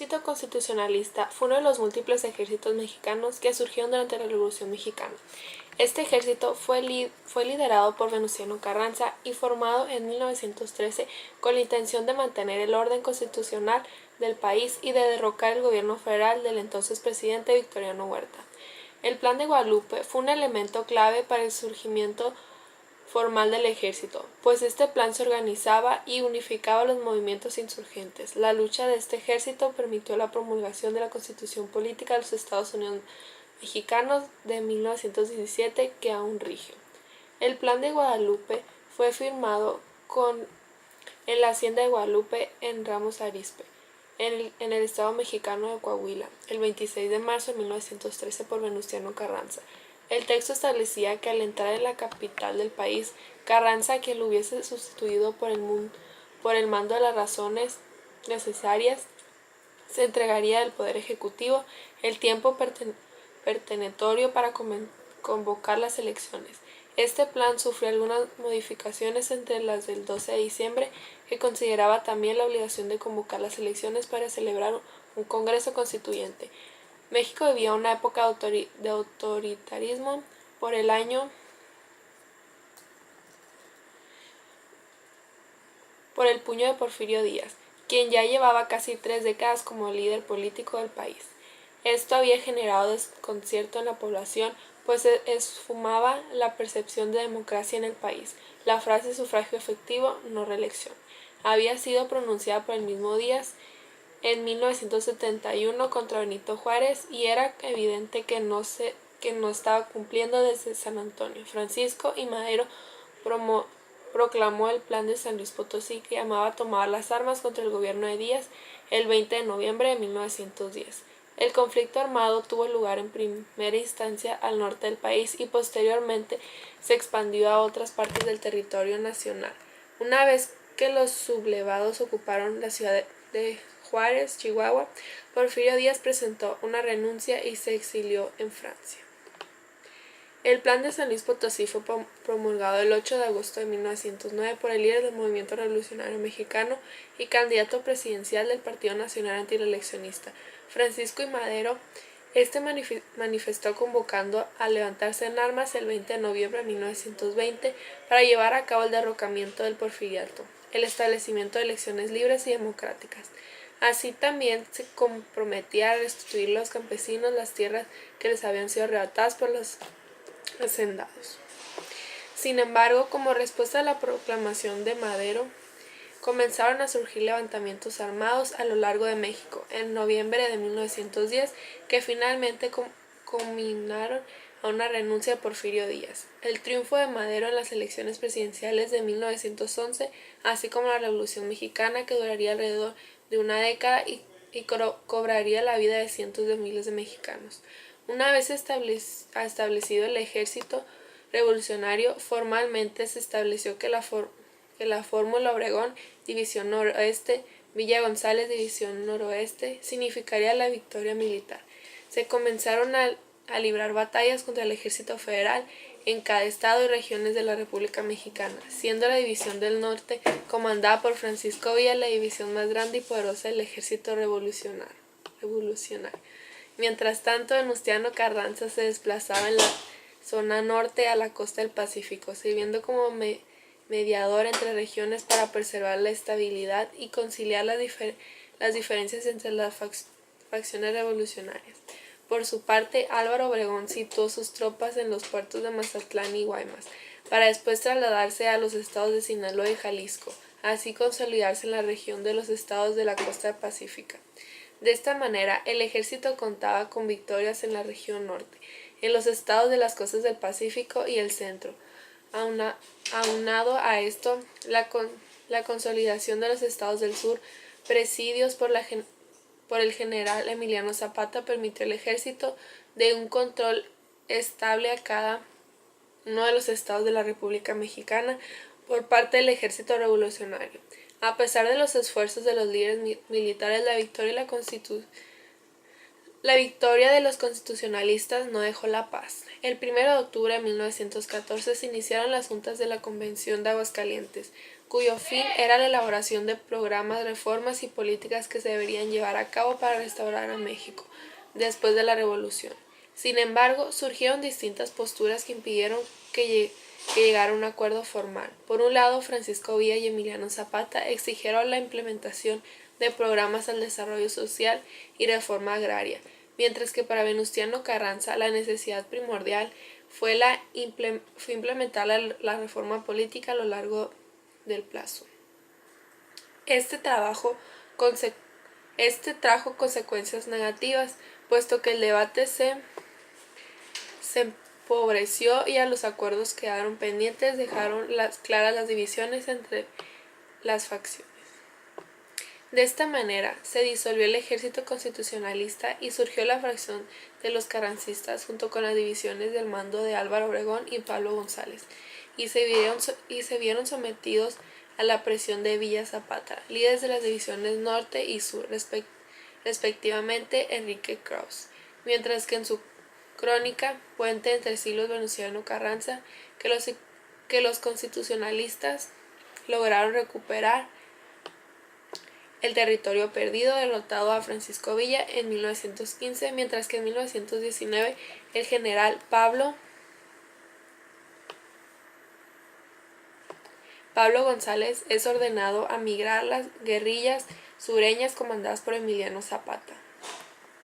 Ejército constitucionalista fue uno de los múltiples ejércitos mexicanos que surgieron durante la Revolución Mexicana. Este ejército fue liderado por Venustiano Carranza y formado en 1913 con la intención de mantener el orden constitucional del país y de derrocar el gobierno federal del entonces presidente Victoriano Huerta. El Plan de Guadalupe fue un elemento clave para el surgimiento formal del ejército, pues este plan se organizaba y unificaba los movimientos insurgentes. La lucha de este ejército permitió la promulgación de la Constitución Política de los Estados Unidos Mexicanos de 1917, que aún rige. El Plan de Guadalupe fue firmado en la hacienda de Guadalupe en Ramos Arizpe, en el estado mexicano de Coahuila, el 26 de marzo de 1913 por Venustiano Carranza. El texto establecía que al entrar en la capital del país, Carranza, quien lo hubiese sustituido por el mando de las razones necesarias, se entregaría del poder ejecutivo el tiempo pertenitorio para convocar las elecciones. Este plan sufrió algunas modificaciones entre las del 12 de diciembre, que consideraba también la obligación de convocar las elecciones para celebrar un Congreso Constituyente. México vivía una época de autoritarismo por el puño de Porfirio Díaz, quien ya llevaba casi 3 décadas como líder político del país. Esto había generado desconcierto en la población, pues se esfumaba la percepción de democracia en el país. La frase sufragio efectivo, no reelección, había sido pronunciada por el mismo Díaz en 1971 contra Benito Juárez y era evidente que no estaba cumpliendo desde San Antonio. Francisco I. Madero proclamó el Plan de San Luis Potosí, que llamaba a tomar las armas contra el gobierno de Díaz el 20 de noviembre de 1910. El conflicto armado tuvo lugar en primera instancia al norte del país y posteriormente se expandió a otras partes del territorio nacional. Una vez que los sublevados ocuparon la ciudad de Juárez, Chihuahua, Porfirio Díaz presentó una renuncia y se exilió en Francia. El Plan de San Luis Potosí fue promulgado el 8 de agosto de 1909 por el líder del Movimiento Revolucionario Mexicano y candidato presidencial del Partido Nacional Antireeleccionista, Francisco I. Madero. Este manifestó convocando a levantarse en armas el 20 de noviembre de 1920 para llevar a cabo el derrocamiento del porfiriato, el establecimiento de elecciones libres y democráticas. Así también se comprometía a restituir a los campesinos las tierras que les habían sido arrebatadas por los hacendados. Sin embargo, como respuesta a la proclamación de Madero, comenzaron a surgir levantamientos armados a lo largo de México en noviembre de 1910, que finalmente culminaron a una renuncia de Porfirio Díaz. El triunfo de Madero en las elecciones presidenciales de 1911, así como la Revolución Mexicana, que duraría alrededor de una década y cobraría la vida de cientos de miles de mexicanos. Una vez establecido el ejército revolucionario, formalmente se estableció que la fórmula Obregón, División Noroeste, Villa González, División Noroeste, significaría la victoria militar. Se comenzaron a librar batallas contra el ejército federal en cada estado y regiones de la República Mexicana, siendo la División del Norte, comandada por Francisco Villa, la división más grande y poderosa del ejército revolucionario. Mientras tanto, Venustiano Carranza se desplazaba en la zona norte a la costa del Pacífico, sirviendo como mediador entre regiones para preservar la estabilidad y conciliar las diferencias entre las facciones revolucionarias. Por su parte, Álvaro Obregón situó sus tropas en los puertos de Mazatlán y Guaymas, para después trasladarse a los estados de Sinaloa y Jalisco, así consolidarse en la región de los estados de la costa pacífica. De esta manera, el ejército contaba con victorias en la región norte, en los estados de las costas del Pacífico y el centro. Aunado a esto, la consolidación de los estados del sur, presididos por el general Emiliano Zapata, permitió al ejército de un control estable a cada uno de los estados de la República Mexicana por parte del ejército revolucionario. A pesar de los esfuerzos de los líderes militares, la victoria de los constitucionalistas no dejó la paz. El 1 de octubre de 1914 se iniciaron las juntas de la Convención de Aguascalientes, cuyo fin era la elaboración de programas, reformas y políticas que se deberían llevar a cabo para restaurar a México después de la Revolución. Sin embargo, surgieron distintas posturas que impidieron que llegara a un acuerdo formal. Por un lado, Francisco Villa y Emiliano Zapata exigieron la implementación de programas al desarrollo social y reforma agraria, mientras que para Venustiano Carranza la necesidad primordial fue implementar la reforma política a lo largo del plazo. Este trajo consecuencias negativas, puesto que el debate se empobreció y a los acuerdos quedaron pendientes, dejaron claras las divisiones entre las facciones. De esta manera, se disolvió el ejército constitucionalista y surgió la fracción de los carrancistas junto con las divisiones del mando de Álvaro Obregón y Pablo González, y se vieron sometidos a la presión de Villa Zapata, líderes de las divisiones norte y sur, respectivamente Enrique Krauss, mientras que en su crónica Puente entre siglos Venustiano Carranza que los constitucionalistas lograron recuperar el territorio perdido, derrotado a Francisco Villa en 1915, mientras que en 1919 el general Pablo González es ordenado a migrar las guerrillas sureñas comandadas por Emiliano Zapata.